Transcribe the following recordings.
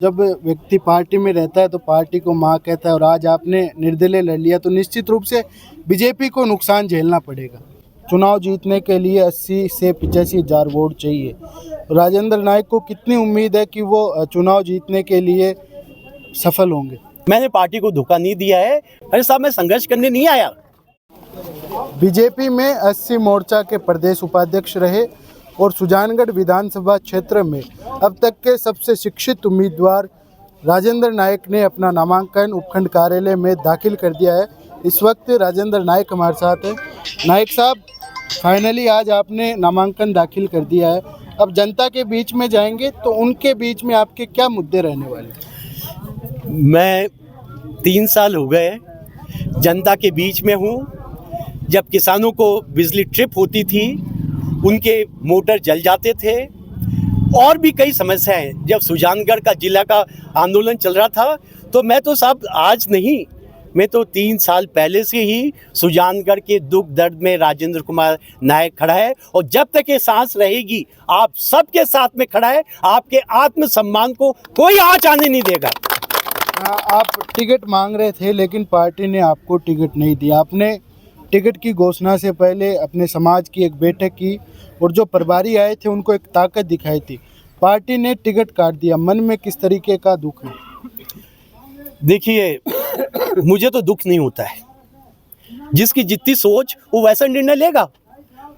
जब व्यक्ति पार्टी में रहता है तो पार्टी को माँ कहता है और आज आपने निर्दलीय लड़ लिया तो निश्चित रूप से बीजेपी को नुकसान झेलना पड़ेगा। चुनाव जीतने के लिए 80 से 85 हज़ार वोट चाहिए। राजेंद्र नायक को कितनी उम्मीद है कि वो चुनाव जीतने के लिए सफल होंगे? मैंने पार्टी को धोखा नहीं दिया है। अरे साहब, मैं संघर्ष करने नहीं आया। बीजेपी में 80 मोर्चा के प्रदेश उपाध्यक्ष रहे और सुजानगढ़ विधानसभा क्षेत्र में अब तक के सबसे शिक्षित उम्मीदवार राजेंद्र नायक ने अपना नामांकन उपखंड कार्यालय में दाखिल कर दिया है। इस वक्त राजेंद्र नायक हमारे साथ हैं। नायक साहब, फाइनली आज आपने नामांकन दाखिल कर दिया है, अब जनता के बीच में जाएंगे तो उनके बीच में आपके क्या मुद्दे रहने वाले? मैं 3 साल हो गए जनता के बीच में हूँ। जब किसानों को बिजली ट्रिप होती थी, उनके मोटर जल जाते थे और भी कई समस्याएं, जब सुजानगढ़ का जिला का आंदोलन चल रहा था, तो मैं तो साहब आज नहीं, मैं तो 3 साल पहले से ही सुजानगढ़ के दुख दर्द में राजेंद्र कुमार नायक खड़ा है और जब तक ये सांस रहेगी आप सबके साथ में खड़ा है। आपके आत्मसम्मान को कोई आँच आने नहीं देगा। आप टिकट मांग रहे थे लेकिन पार्टी ने आपको टिकट नहीं दिया। आपने टिकट की घोषणा से पहले अपने समाज की एक बैठक की और जो प्रभारी आए थे उनको एक ताकत दिखाई थी। पार्टी ने टिकट काट दिया, मन में किस तरीके का दुख है? देखिए, मुझे तो दुख नहीं होता है। जिसकी जितनी सोच वो वैसा निर्णय लेगा।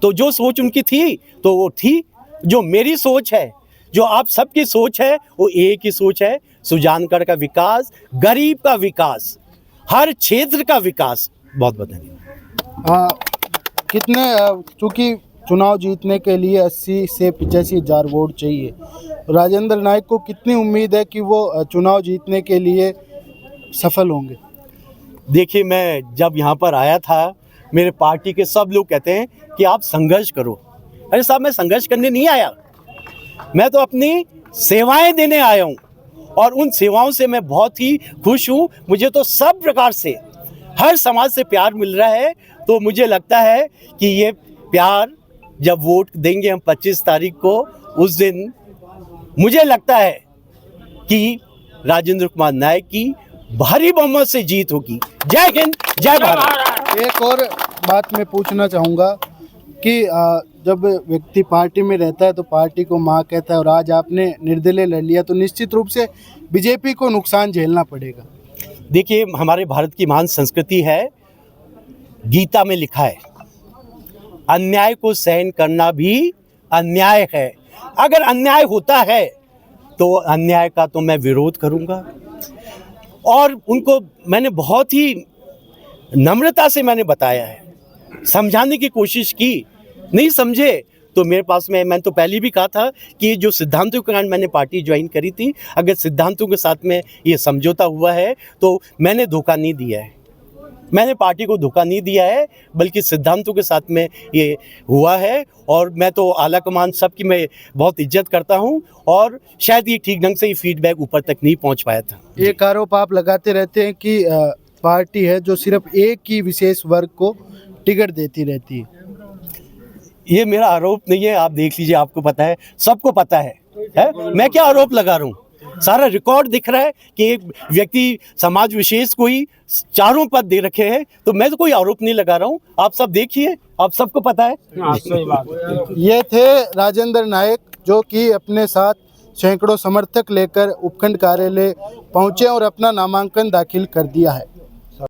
तो जो सोच उनकी थी तो वो थी, जो मेरी सोच है, जो आप सबकी सोच है, वो एक ही सोच है, सुजानगढ़ का विकास, गरीब का विकास, हर क्षेत्र का विकास। बहुत बहुत धन्यवाद। चूँकि चुनाव जीतने के लिए 80 से 85 हज़ार वोट चाहिए, राजेंद्र नायक को कितनी उम्मीद है कि वो चुनाव जीतने के लिए सफल होंगे? देखिए, मैं जब यहाँ पर आया था, मेरे पार्टी के सब लोग कहते हैं कि आप संघर्ष करो। अरे साहब, मैं संघर्ष करने नहीं आया, मैं तो अपनी सेवाएं देने आया हूँ और उन सेवाओं से मैं बहुत ही खुश हूँ। मुझे तो सब प्रकार से हर समाज से प्यार मिल रहा है। तो मुझे लगता है कि ये प्यार जब वोट देंगे हम 25 तारीख को, उस दिन मुझे लगता है कि राजेंद्र कुमार नायक की भारी बहुमत से जीत होगी। जय हिंद, जय भारत। एक और बात मैं पूछना चाहूँगा कि जब व्यक्ति पार्टी में रहता है तो पार्टी को माँ कहता है और आज आपने निर्दलीय लड़ लिया तो निश्चित रूप से बीजेपी को नुकसान झेलना पड़ेगा। देखिए, हमारे भारत की महान संस्कृति है, गीता में लिखा है, अन्याय को सहन करना भी अन्याय है। अगर अन्याय होता है तो अन्याय का तो मैं विरोध करूंगा। और उनको मैंने बहुत ही नम्रता से मैंने बताया है, समझाने की कोशिश की, नहीं समझे तो मेरे पास में, मैंने तो पहले भी कहा था कि जो सिद्धांतों के कारण मैंने पार्टी ज्वाइन करी थी, अगर सिद्धांतों के साथ में ये समझौता हुआ है तो मैंने धोखा नहीं दिया है, मैंने पार्टी को धोखा नहीं दिया है, बल्कि सिद्धांतों के साथ में ये हुआ है। और मैं तो आला कमान सबकी मैं बहुत इज्जत करता हूं और शायद ये ठीक ढंग से ये फीडबैक ऊपर तक नहीं पहुंच पाया था। एक आरोप आप लगाते रहते हैं कि पार्टी है जो सिर्फ एक ही विशेष वर्ग को टिकट देती रहती है। ये मेरा आरोप नहीं है, आप देख लीजिए, आपको पता है, सबको पता है? मैं क्या आरोप लगा रहा हूँ? सारा रिकॉर्ड दिख रहा है कि एक व्यक्ति समाज विशेष को ही 4 पद दे रखे हैं, तो मैं तो कोई आरोप नहीं लगा रहा हूँ। आप सब देखिए, आप सबको पता है। सही बात है। ये थे राजेंद्र नायक, जो कि अपने साथ सैकड़ों समर्थक लेकर उपखंड कार्यालय पहुंचे और अपना नामांकन दाखिल कर दिया है।